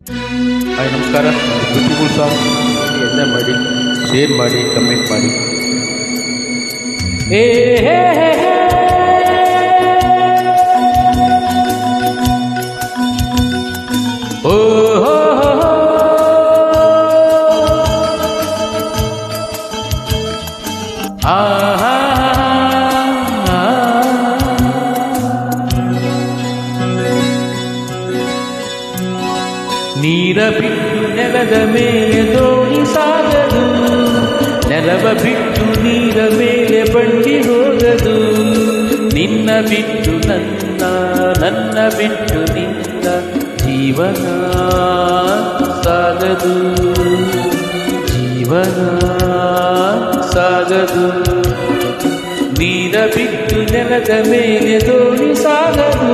Hi ನಮಸ್ಕಾರ. Beautiful song enjoy ಮಾಡಿ, share ಮಾಡಿ, ಕಮೆಂಟ್ ಮಾಡಿ. ಏ ಹೇ ಹೇ ಹೇ. ಓ ಹೋ ಹೋ ಹೋ. ಆ ಹಾ ಹಾ. ನೀರ ಬಿಟ್ಟು ನೆಲದ ಮೇಲೆ ದೋಣಿ ಸಾಗದು, ನೆಲವ ಬಿಟ್ಟು ನೀರ ಮೇಲೆ ಬಂಡಿ ಹೋಗದು. ನಿನ್ನ ಬಿಟ್ಟು ನನ್ನ, ನನ್ನ ಬಿಟ್ಟು ನಿನ್ನ ಜೀವನ ಸಾಗದು, ಜೀವನ ಸಾಗದು. ನೀರ ಬಿಟ್ಟು ನೆಲದ ಮೇಲೆ ದೋಣಿ ಸಾಗದು.